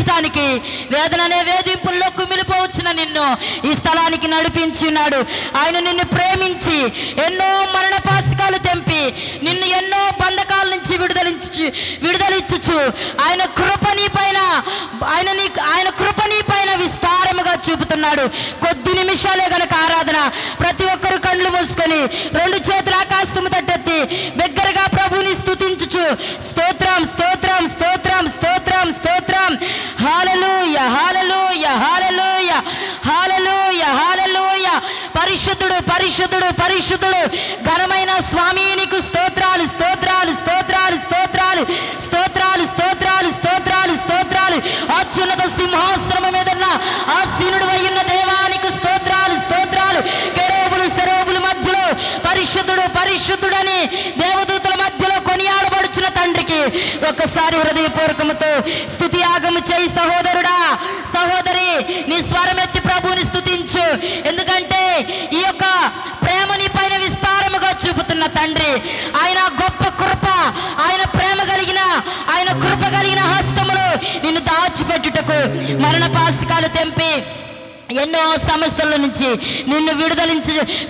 విడిపించడానికి, వేదన అనే వేధింపుల్లో కుమిలిపోవచ్చిన నిన్ను ఈ స్థలానికి నడిపించి ఉన్నాడు. ఆయన నిన్ను ప్రేమించి ఎన్నో మరణ పాసికాలు తెంపి నిన్ను ఎన్నో బంధకాల నుంచి విడుదలించుచు ఆయన కృప నీ పైన ఆయన కృప నీ పైన విస్తారముగా చూపుతున్నాడు. కొద్ది నిమిషాలే గనక ఆరాధన. ప్రతి ఒక్కరు కళ్ళు మూసుకొని 2 చేతులు ఆకాశము తట్టెత్తి బిగ్గరగా ప్రభువుని స్తుతించుచు స్తోత్రం స్తోత్రం స్తోత్రం స్తోత్రం స్తోత్రం హల్లెలూయా హల్లెలూయా హల్లెలూయా హల్లెలూయా హల్లెలూయా. పరిశుద్ధుడు పరిశుద్ధుడు పరిశుద్ధుడు ఘనమైన స్వామి నీకు స్తోత్రాలు స్తోత్రాలు స్తోత్రాలు స్తోత్రాలు స్తోత్రాలు స్తోత్రాలు స్తోత్రాలు స్తోత్రాలు. అత్యున్నత సింహాసనము మీదన్న ఆసీనుడు అయ్యున్న దేవానికి స్తోత్రాలు స్తోత్రాలు. కెరూబులు సెరూబుల మధ్యలో పరిశుద్ధుడు పరిశుద్ధుడని దేవదూతల మధ్యలో కొనియాడబడుచున్న తండ్రికి ఒక్కసారి హృదయపూర్వకముతో స్తుతి యాగము చేయి. సహోదరుడా సహోదరి, నీ స్వరమెత్తి ప్రభువుని స్తుతించు. ఎందుకంటే ఈ యొక్క ప్రేమ నీ పైన విస్తారముగా చూపుతున్న తండ్రి, ఆయన గొప్ప కృప, ఆయన ప్రేమ కలిగిన, ఆయన కృప కలిగిన హస్తములు నిన్ను దాచిపెట్టుటకు, మరణ పాసికాలు తెంపి ఎన్నో సమస్యల నుంచి నిన్ను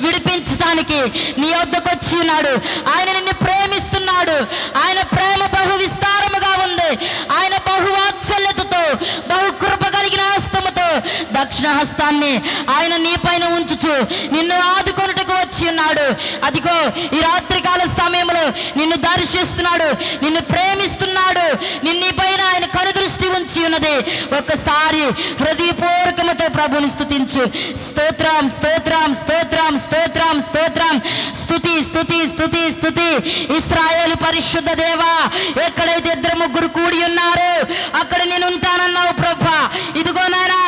విడిపించడానికి నీ వద్దకు వచ్చి ఉన్నాడు. ఆయన నిన్ను ప్రేమిస్తున్నాడు. ఆయన ప్రేమ బహు విస్తారముగా ఉంది. ఆయన బహు వాత్సల్యతతో, బహు కృప కలిగిన హస్తముతో దక్షిణ హస్తాన్ని ఆయన నీ పైన ఉంచుచు నిన్ను ఆదుకొనుటకు వచ్చి ఉన్నాడు. అదిగో ఈ రాత్రికాల సమయంలో నిన్ను దర్శిస్తున్నాడు, నిన్ను ప్రేమిస్తున్నాడు. నిన్ను పైన ఆయన కనుదృష్టి ఉంచి ఉన్నది. ఒక్కసారి హృదయపూర్వకముతో ప్రభుని స్తుతించు. స్తోత్రం స్తోత్రం స్తోత్రం స్తోత్రం స్తోత్రం. స్తుతి స్తుతి స్తుతి స్తుతి. ఇశ్రాయేలు పరిశుద్ధ దేవా, ఎక్కడైతే 2-3 కూడి ఉన్నారో అక్కడ నేను ఉంటానన్నావు ప్రభా. ఇదిగో నాయనా,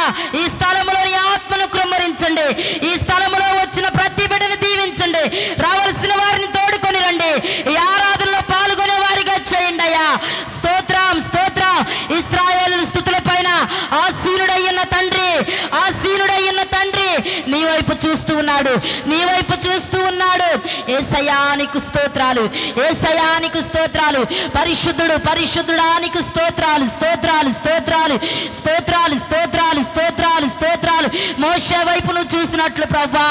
ఈ స్థలములో నీ ఆత్మను కృమ్మరించండి. ఈ స్థలములో వచ్చిన ప్రతి బిడ్డని దీవించండి. రావాల్సిన వారిని తోడుకొని రండి. ఈ ఆరాధనలో పాల్గొనే వారిగా చేయండి అయ్యా. స్తోత్రం స్తోత్రం. ఇశ్రాయేలు స్తుతుల పైన ఆసీనుడయ్యున్న తండ్రి, ఆసీనుడయ్యున్న తండ్రి నీ వైపు చూస్తూ ఉన్నాడు, నీ వైపు చూస్తూ ఉన్నాడు. యేసయ్యానికి స్తోత్రాలు, యేసయ్యానికి స్తోత్రాలు. పరిశుద్ధుడు పరిశుద్ధుడానికి స్తోత్రాలు స్తోత్రాలు స్తోత్రాలు స్తోత్రాలు స్తోత్రాలు స్తోత్రాలు స్తోత్రాలు. మోషే వైపు నువ్వు చూసినట్లు ప్రభా,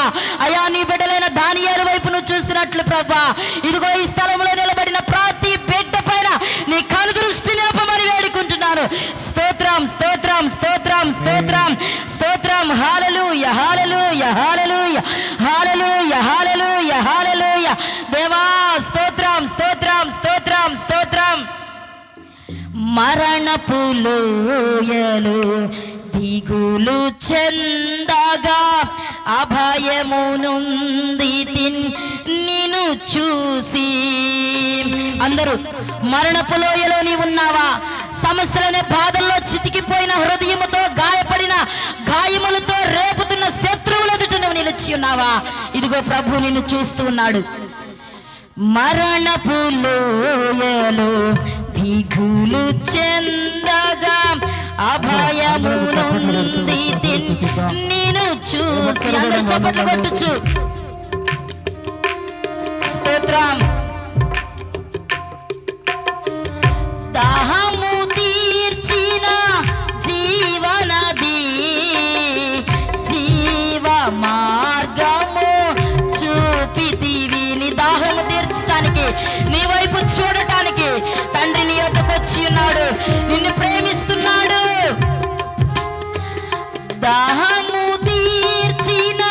అయా నీ బిడ్డలైన దానియేలు వైపు నువ్వు చూసినట్లు ప్రభా, ఇదిగో ఈ స్థలంలో నిలబడిన ప్రతి బిడ్డ పైన నీ కనుదృష్టి నిలపమని వేడుకుంటున్నాను. స్తోత్రం స్తోత్రం స్తోత్రం స్తోత్రం స్తోత్రం. హల్లెలూయా హల్లెలూయా హల్లెలూయా హల్లెలూయా హల్లెలూయా హల్లెలూయా. దేవా స్తోత్రం స్తోత్రం స్తోత్రం స్తోత్రం. మరణపు లోయలు దిగులు చెందగా అభయమునుంది నిన్ను చూసి. అందరూ మరణపు లోయలో నీవు ఉన్నావా? సమస్యలనే బాధల్లో చితికిపోయిన హృదయముతో, గాయపడిన గాయములతో రేపుతున్న శత్రువుల ఎదుట నువ్వు నిలిచి ఉన్నావా? ఇదిగో ప్రభు నిన్ను చూస్తూ ఉన్నాడు. మరణపు లోయలో దిగులు చెందగా అభయమునుంది నిన్ను చూసి. అందరూ చప్పట్లు కొట్టొచ్చు. స్తోత్రం. దాహము తీర్చిన జీవనది, జీవ మార్గము చూపితివి. నీ దాహము తీర్చడానికి, నీ వైపు చూడటానికి తండ్రి నీ యొద్దకు వచ్చి ఉన్నాడు. నిన్ను ప్రేమిస్తున్నాడు. దాహము తీర్చిన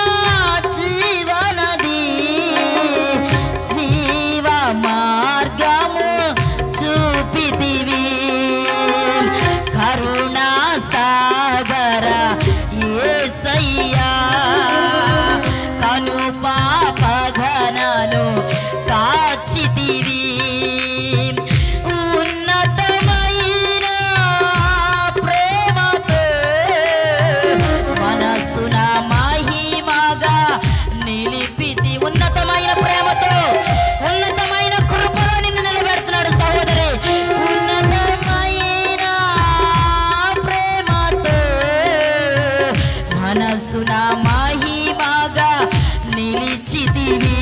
జీవనది, జీవ మార్గము చూపితివి. కరుణా సాగర యేసయ్యా, కను పాపఘనను కాచితివి. ఉన్నతమైన ప్రేమతో మనసున మహిమగా నిలిపితి. ఉన్నతమైన ప్రేమతో, ఉన్నతమైన కృపలో నిన్ను నిలబెడుతున్నాడు సహోదరి. ఉన్నతమైన ప్రేమతో మనసున మహిమగా నిలిచితివి.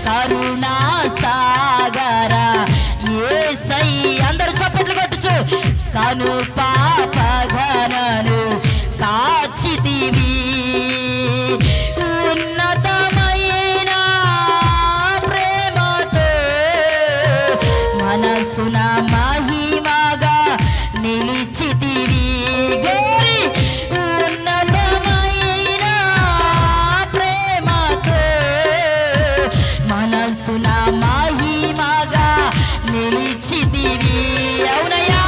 కరుణా సాగర యేసయ్య. అందరూ చప్పట్లు కొట్టొచ్చు. కను పాపగనను కాచితివి ఉన్నతమైన ప్రేమతో మనసున మహిమగా నిలిచితివి గోరి ఉన్నతమైన ప్రేమతో మనసున మహిమగా నిలిచితివి. అవునయ్యా,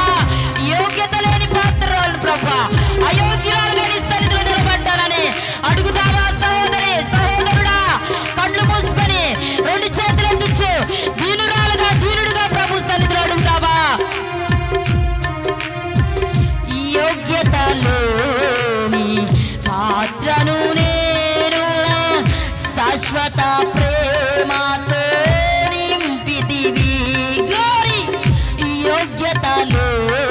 యోగ్యత లేని పాత్రలను ప్రభా అయోగ్యురాలుగా నీ సన్నిధిలో నిలబడ్డానని అడుగుతావా సహోదరి సహోదరుడా? కళ్ళు మూసుకొని రెండు చేతులు ఎత్తిచ్చు దీనుడుగా ప్రభు సన్నిధిలో అడుగుతావా? యోగ్యతలోని పాత్రను నేను శాశ్వత ప్రేమతో నింపితివి గ్లోరీ. యోగ్యతలోని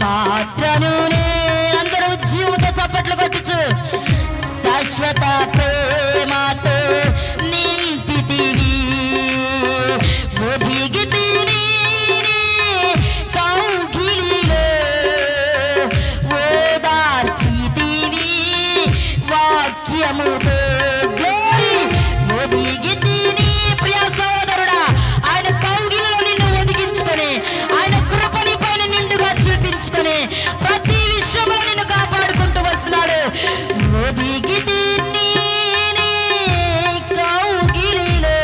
పాత్రను నేను అందరూ జీవుతో చప్పట్లు కొట్టుచు శాశ్వత ప్రేమతో నింపితివి. ఒదిగితి నీ కౌగిలిలో ఓదార్చితివి వాక్యముతో గ్లోరీ. ఒదిగితి నీ ప్రియ సహోదరుడా, ఆయన కౌగిలిలో నిన్ను ఒదిగించుకొని ఆయన కృపని పైన నిండుగా చూపించుకొని ప్రతి విషయంలో నిన్ను కాపాడుకుంటూ వస్తున్నాడు. ఒదిగితి నీ కౌగిలిలో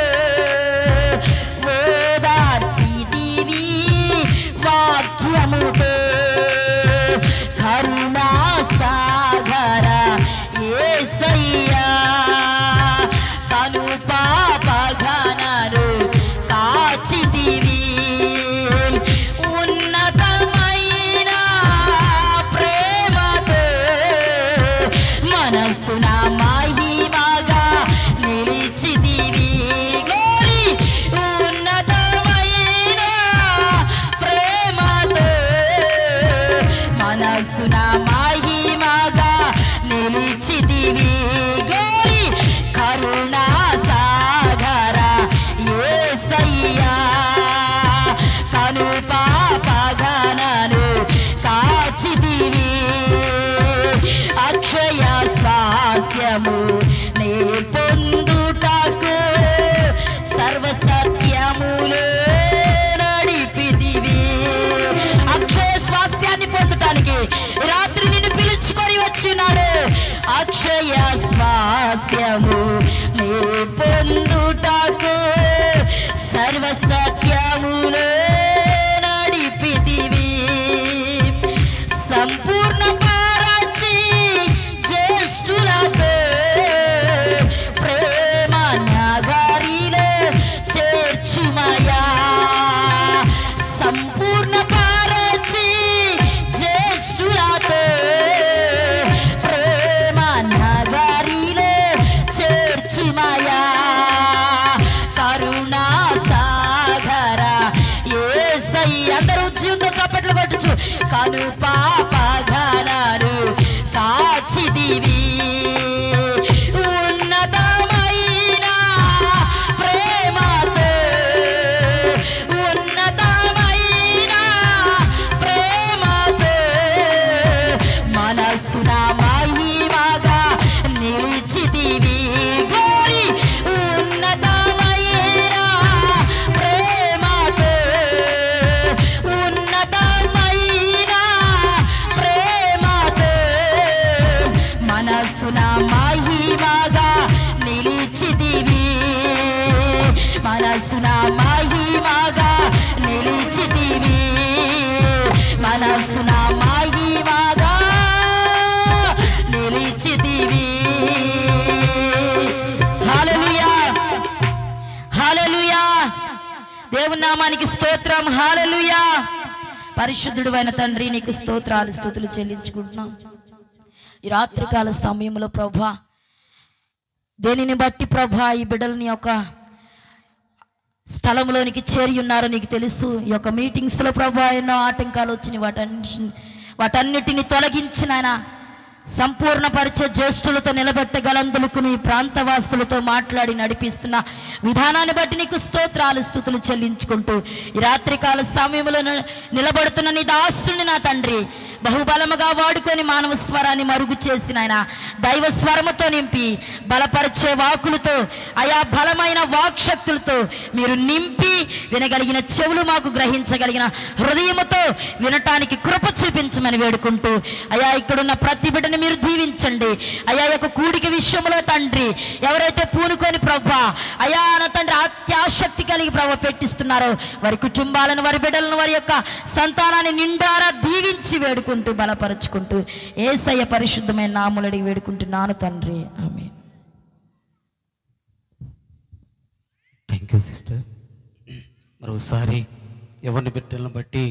ఓదార్చితివి వాక్యముతో కరుణా సాగర యేసయ్యా కను పాపగనను కాచితివి ఉన్నతమైన ప్రేమతో మనసున మహిమగా నిలిచితివి గోరి. ఉన్నతమైన ప్రేమతో మనసున మహిమగా నిలిచితివి గోరి. కరుణా సాగర యేసయ్యా కను పాపగనను కాచితివి అక్షయ స్వాస్యము నే పొందుటకు సర్వసత్యములో నడిపితివి. అక్షయ స్వాస్యాన్ని పొందటానికి రాత్రి నిన్ను పిలుచుకొని వచ్చినాడు. అక్షయ స్వాస్యము నే పొందుటకు సర్వసత్యములో నడిపితివి. సంపూర్ణ పారచి జ్యేష్ఠులతో ప్రేమ నగరిలో చేర్చుమయా. సంపూర్ణ పారచి జ్యేష్ఠులతో ప్రేమ నగరిలో చేర్చుమయా. కరుణా సాగర యేసయ్యా అందరూ జీవంతో చప్పట్లు కొట్టుచు కను పాపగనను కాచితివి ఉన్నతమైన ప్రేమతో ఉన్నతమైన ప్రేమతో మనసున మహిమగా నిలిచితివి గోరి. ఉన్నతమైన ప్రేమతో ఉన్నతమైన ప్రేమతో మనసున మహిమగా నిలిచితివి మనసున మహిమగా నిలిచితివి మనసున మహిమగా నిలిచితివి. హల్లెలూయా హల్లెలూయా దేవుని నామానికి స్తోత్రం. హల్లెలూయా. పరిశుద్ధుడు అయిన తండ్రి నీకు స్తోత్రాలు స్తుతులు చెల్లించుకుంటున్నాం. ఈ రాత్రికాల సమయంలో ప్రభా దేనిని బట్టి ప్రభా ఈ బిడ్డలని యొక్క స్థలంలోనికి చేరి ఉన్నారో నీకు తెలుసు. ఈ యొక్క మీటింగ్స్లో ప్రభా ఎన్నో ఆటంకాలు వచ్చినాయి. వాటన్నిటిని తొలగించిన ఆయన సంపూర్ణపరిచే జ్యేష్ఠులతో నిలబెట్టగలందులకు నీ ప్రాంతవాసులతో మాట్లాడి నడిపిస్తున్న విధానాన్ని బట్టి నీకు స్తోత్రాలు స్తుతులు చెల్లించుకుంటూ ఈ రాత్రికాల సమయంలో నిలబడుతున్న నీ దాసుని నా తండ్రి బహుబలముగా వాడుకొని మానవ స్వరాన్ని మరుగు చేసిన ఆయన దైవ స్వరముతో నింపి బలపరిచే వాకులతో ఆయా బలమైన వాక్శక్తులతో మీరు నింపి వినగలిగిన చెవులు మాకు గ్రహించగలిగిన హృదయముతో వినటానికి కృప చూపించమని వేడుకుంటూ అయా ఇక్కడున్న ప్రతి బిడ్డని మీరు దీవించండి. అయా యొక్క కూడిక విషయంలో తండ్రి ఎవరైతే పూనుకొని ప్రభా అయా నా తండ్రి అత్యాశక్తి కలిగి ప్రభు పెట్టిస్తున్నారో వారి కుటుంబాలను వారి బిడ్డలను వారి యొక్క సంతానాన్ని నిండారా దీవించి వేడుకుంటూ బలపరుచుకుంటూ యేసయ్య పరిశుద్ధమైన నామములో అడిగి వేడుకుంటున్నాను తండ్రి, ఆమేన్. Thank you sister. మరోసారి ఎవరిని బిడ్డలను బట్టి